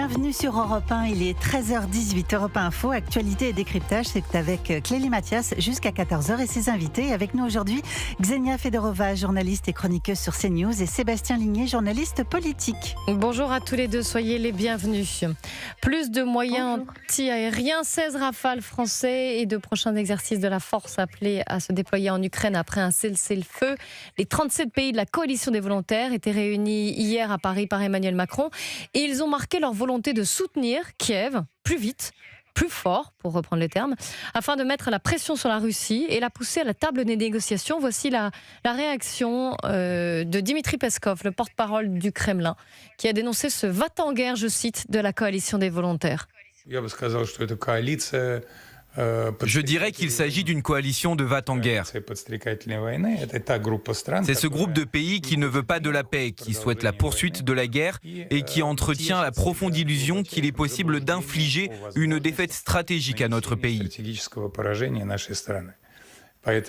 Bienvenue sur Europe 1, il est 13h18, Europe 1 Info, actualité et décryptage, c'est avec Clélie Mathias jusqu'à 14h et ses invités. Avec nous aujourd'hui, Ksenia Fedorova, journaliste et chroniqueuse sur CNews, et Sébastien Ligné, journaliste politique. Bonjour à tous les deux, soyez les bienvenus. Plus de moyens anti-aériens, 16 rafales français et de prochains exercices de la force appelés à se déployer en Ukraine après un cessez-le-feu. Les 37 pays de la coalition des volontaires étaient réunis hier à Paris par Emmanuel Macron et ils ont marqué leur volonté de soutenir Kiev plus vite, plus fort, pour reprendre les termes, afin de mettre la pression sur la Russie et la pousser à la table des négociations. Voici la réaction de Dmitri Peskov, le porte-parole du Kremlin, qui a dénoncé ce va-t-en-guerre, je cite, de la coalition des volontaires. Je dirais qu'il s'agit d'une coalition de va-t-en-guerre. C'est ce groupe de pays qui ne veut pas de la paix, qui souhaite la poursuite de la guerre et qui entretient la profonde illusion qu'il est possible d'infliger une défaite stratégique à notre pays.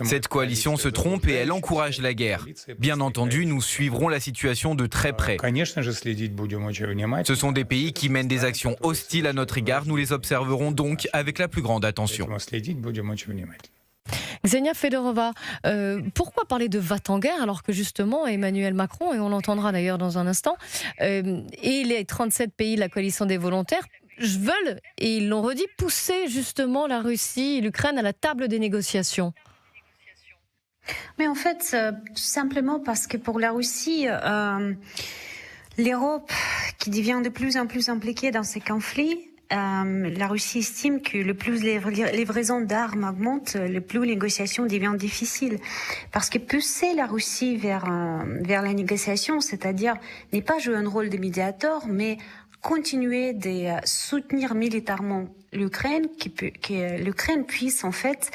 Cette coalition se trompe et elle encourage la guerre. Bien entendu, nous suivrons la situation de très près. Ce sont des pays qui mènent des actions hostiles à notre égard. Nous les observerons donc avec la plus grande attention. Ksenia Fedorova, pourquoi parler de va-t-en-guerre alors que justement Emmanuel Macron, et on l'entendra d'ailleurs dans un instant, et les 37 pays de la coalition des volontaires veulent, et ils l'ont redit, pousser justement la Russie et l'Ukraine à la table des négociations? Mais en fait, tout simplement parce que pour la Russie, l'Europe qui devient de plus en plus impliquée dans ces conflits, la Russie estime que le plus les livraisons d'armes augmentent, le plus les négociations deviennent difficiles. Parce que pousser la Russie vers la négociation, c'est-à-dire n'est pas jouer un rôle de médiateur, mais continuer de soutenir militairement l'Ukraine, que l'Ukraine puisse en fait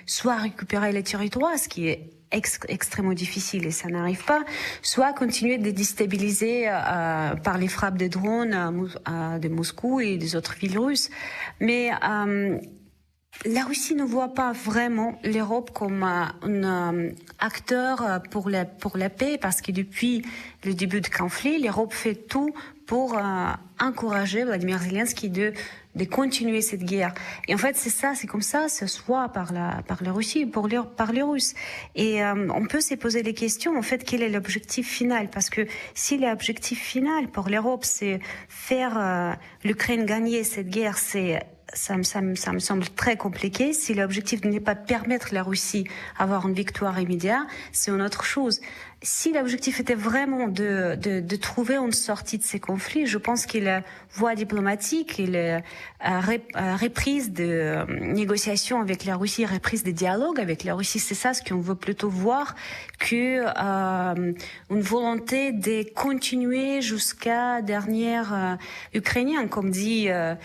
soit récupérer les territoires, ce qui est extrêmement difficile et ça n'arrive pas, soit continuer de déstabiliser par les frappes de drones de Moscou et des autres villes russes. Mais la Russie ne voit pas vraiment l'Europe comme un acteur pour la paix, parce que depuis le début du conflit, l'Europe fait tout pour encourager Vladimir Zelensky de continuer cette guerre. Et en fait, c'est comme ça, ce soit par la Russie, par les Russes. Et on peut se poser des questions, en fait, quel est l'objectif final? Parce que si l'objectif final pour l'Europe, c'est faire l'Ukraine gagner cette guerre, ça me semble très compliqué. Si l'objectif n'est pas de permettre à la Russie d'avoir une victoire immédiate, c'est une autre chose. Si l'objectif était vraiment de trouver une sortie de ces conflits, je pense qu'il y a voie diplomatique, il y a reprise de négociations avec la Russie, reprise de dialogue avec la Russie. C'est ça ce qu'on veut plutôt voir que une volonté de continuer jusqu'à dernière Ukrainien, comme dit à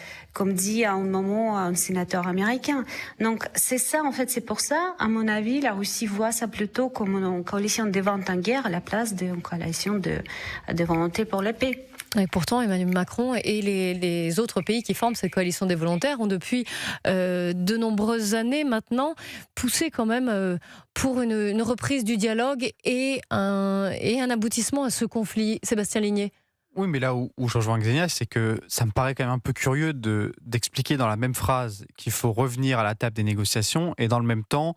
un moment un sénateur américain. Donc c'est ça, en fait, c'est pour ça, à mon avis, la Russie voit ça plutôt comme une coalition de va-t-en-guerre à la place d'une coalition de volonté pour la paix. Et pourtant, Emmanuel Macron et les autres pays qui forment cette coalition des volontaires ont depuis de nombreuses années maintenant poussé quand même pour une reprise du dialogue et un aboutissement à ce conflit. Sébastien Ligné. Oui, mais là où je rejoins Ksenia, c'est que ça me paraît quand même un peu curieux d'expliquer dans la même phrase qu'il faut revenir à la table des négociations et dans le même temps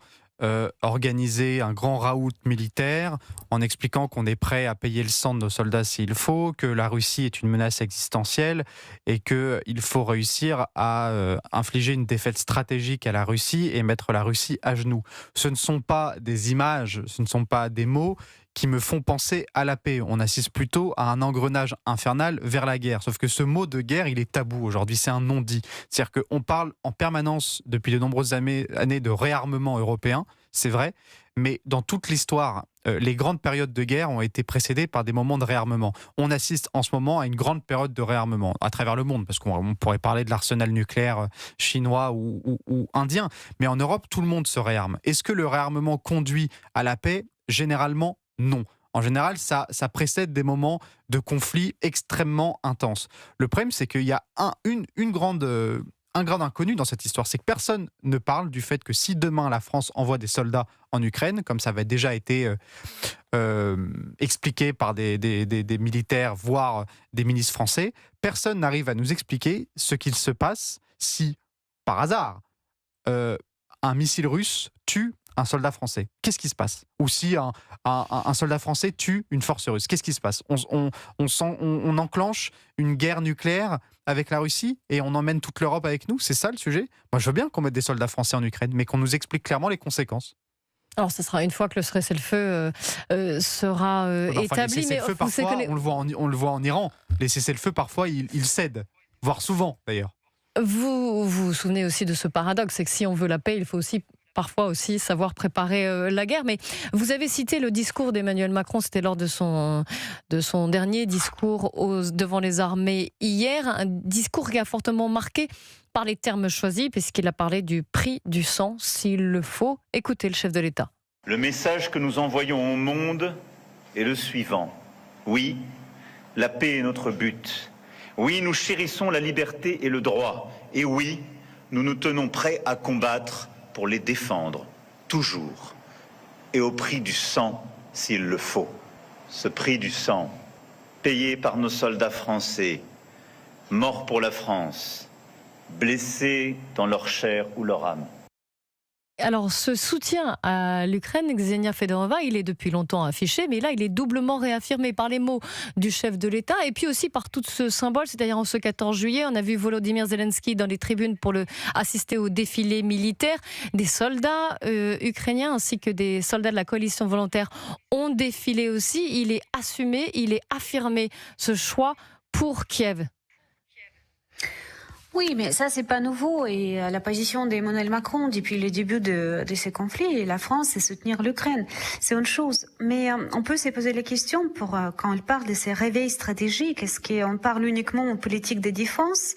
organiser un grand raout militaire en expliquant qu'on est prêt à payer le sang de nos soldats s'il faut, que la Russie est une menace existentielle et qu'il faut réussir à infliger une défaite stratégique à la Russie et mettre la Russie à genoux. Ce ne sont pas des images, ce ne sont pas des mots qui me font penser à la paix. On assiste plutôt à un engrenage infernal vers la guerre. Sauf que ce mot de guerre, il est tabou aujourd'hui, c'est un non-dit. C'est-à-dire qu'on parle en permanence depuis de nombreuses années de réarmement européen, c'est vrai, mais dans toute l'histoire, les grandes périodes de guerre ont été précédées par des moments de réarmement. On assiste en ce moment à une grande période de réarmement à travers le monde, parce qu'on pourrait parler de l'arsenal nucléaire chinois ou indien, mais en Europe, tout le monde se réarme. Est-ce que le réarmement conduit à la paix? Généralement, non. En général, ça précède des moments de conflit extrêmement intenses. Le problème, c'est qu'il y a un un grand inconnu dans cette histoire, c'est que personne ne parle du fait que si demain la France envoie des soldats en Ukraine, comme ça avait déjà été expliqué par des militaires, voire des ministres français, personne n'arrive à nous expliquer ce qu'il se passe si, par hasard, un missile russe tue un soldat français. Qu'est-ce qui se passe? Ou si un soldat français tue une force russe, qu'est-ce qui se passe? On enclenche une guerre nucléaire avec la Russie et on emmène toute l'Europe avec nous? C'est ça le sujet? Moi, je veux bien qu'on mette des soldats français en Ukraine, mais qu'on nous explique clairement les conséquences. Alors, ce sera une fois que le cessez-le-feu sera établi. Les cessez-le-feu, parfois, on le voit en Iran. Les cessez-le-feu, parfois, ils cèdent. Voire souvent, d'ailleurs. Vous vous souvenez aussi de ce paradoxe, c'est que si on veut la paix, il faut parfois aussi savoir préparer la guerre. Mais vous avez cité le discours d'Emmanuel Macron, c'était lors de son dernier discours devant les armées hier, un discours qui a fortement marqué par les termes choisis, puisqu'il a parlé du prix du sang, s'il le faut. Écoutez le chef de l'État. Le message que nous envoyons au monde est le suivant. Oui, la paix est notre but. Oui, nous chérissons la liberté et le droit. Et oui, nous nous tenons prêts à combattre pour les défendre, toujours, et au prix du sang, s'il le faut. Ce prix du sang, payé par nos soldats français, morts pour la France, blessés dans leur chair ou leur âme. Alors, ce soutien à l'Ukraine, Ksenia Fedorova, il est depuis longtemps affiché, mais là, il est doublement réaffirmé par les mots du chef de l'État et puis aussi par tout ce symbole. C'est-à-dire, en ce 14 juillet, on a vu Volodymyr Zelensky dans les tribunes pour assister au défilé militaire. Des soldats ukrainiens ainsi que des soldats de la coalition volontaire ont défilé aussi. Il est assumé, il est affirmé, ce choix pour Kiev. Oui, mais ça, c'est pas nouveau. Et la position d'Emmanuel Macron depuis le début de ces conflits, la France, c'est soutenir l'Ukraine. C'est une chose. Mais on peut se poser la question quand il parle de ces réveils stratégiques, est-ce qu'on parle uniquement en politique de défense?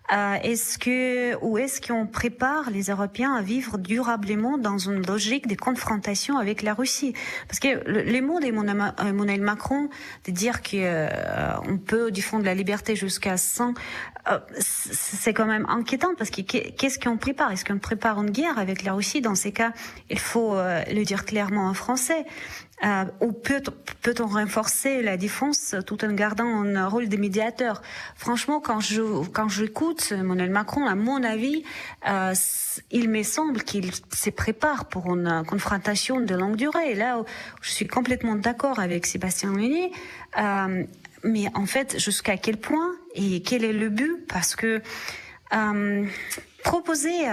Est-ce qu'on prépare les Européens à vivre durablement dans une logique de confrontation avec la Russie? Parce que les mots d'Emmanuel Macron, de dire qu'on peut défendre la liberté jusqu'à 100, c'est quand même inquiétant parce que qu'est-ce qu'on prépare? Est-ce qu'on prépare une guerre avec la Russie? Dans ces cas, il faut le dire clairement en français. Ou peut-on renforcer la défense tout en gardant un rôle de médiateur? Franchement, quand j'écoute Emmanuel Macron, à mon avis, il me semble qu'il se prépare pour une confrontation de longue durée. Et là, je suis complètement d'accord avec Sébastien Meunier. Mais en fait, jusqu'à quel point et quel est le but? Parce que proposer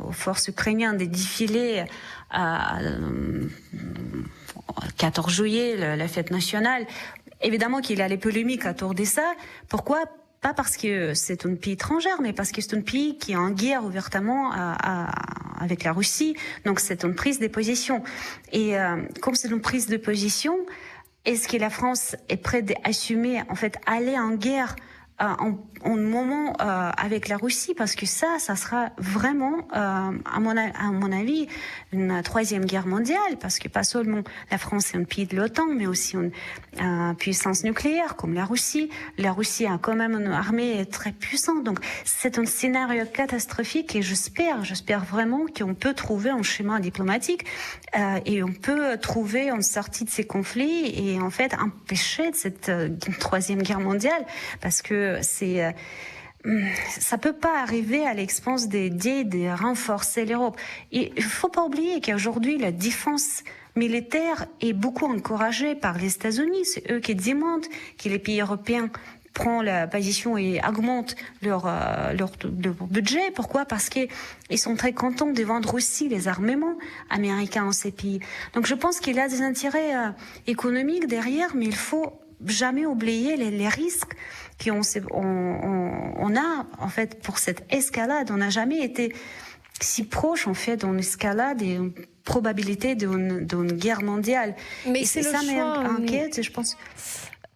aux forces ukrainiennes de défiler 14 juillet, la fête nationale, évidemment qu'il y a les polémiques autour de ça. Pourquoi? Pas parce que c'est un pays étranger, mais parce que c'est un pays qui est en guerre ouvertement avec la Russie. Donc c'est une prise de position. Et comme c'est une prise de position, est-ce que la France est prête d'assumer, en fait, aller en guerre en moment avec la Russie, parce que ça sera vraiment, à mon avis, une troisième guerre mondiale, parce que pas seulement la France est un pays de l'OTAN, mais aussi une puissance nucléaire comme la Russie. La Russie a quand même une armée très puissante, donc c'est un scénario catastrophique et j'espère vraiment qu'on peut trouver un chemin diplomatique et on peut trouver une sortie de ces conflits et en fait empêcher cette troisième guerre mondiale, parce que ça peut pas arriver à l'expense d'aider, de renforcer l'Europe. Et il faut pas oublier qu'aujourd'hui, la défense militaire est beaucoup encouragée par les États-Unis. C'est eux qui demandent que les pays européens prennent la position et augmentent leur budget. Pourquoi? Parce qu'ils sont très contents de vendre aussi les armements américains en ces pays. Donc je pense qu'il y a des intérêts économiques derrière, mais il faut jamais oublier les risques qu'on a en fait pour cette escalade. On n'a jamais été si proche en fait d'une escalade et une probabilité d'une guerre mondiale. Mais et c'est ça le choix. m'inquiète, je pense.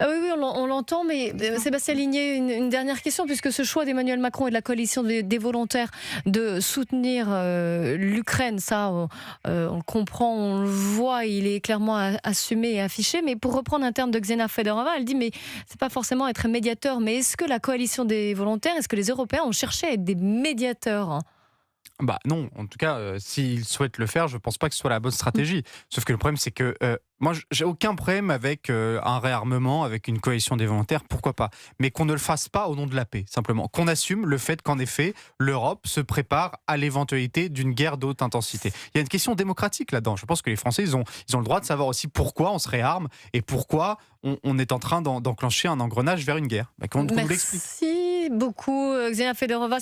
Oui, on l'entend, mais Sébastien Ligné, une dernière question, puisque ce choix d'Emmanuel Macron et de la coalition des volontaires de soutenir l'Ukraine, ça, on le comprend, on le voit, il est clairement assumé et affiché. Mais pour reprendre un terme de Xenia Fedorova, elle dit, mais c'est pas forcément être médiateur, mais est-ce que la coalition des volontaires, est-ce que les Européens ont cherché à être des médiateurs ? Non, en tout cas, s'ils souhaitent le faire, je ne pense pas que ce soit la bonne stratégie. Sauf que le problème, c'est que moi, j'ai aucun problème avec un réarmement, avec une coalition des volontaires, pourquoi pas. Mais qu'on ne le fasse pas au nom de la paix, simplement. Qu'on assume le fait qu'en effet, l'Europe se prépare à l'éventualité d'une guerre de haute intensité. Il y a une question démocratique là-dedans. Je pense que les Français, ils ont le droit de savoir aussi pourquoi on se réarme et pourquoi on est en train d'enclencher un engrenage vers une guerre. Qu'on nous l'explique. Merci beaucoup, Xenia Fedorova.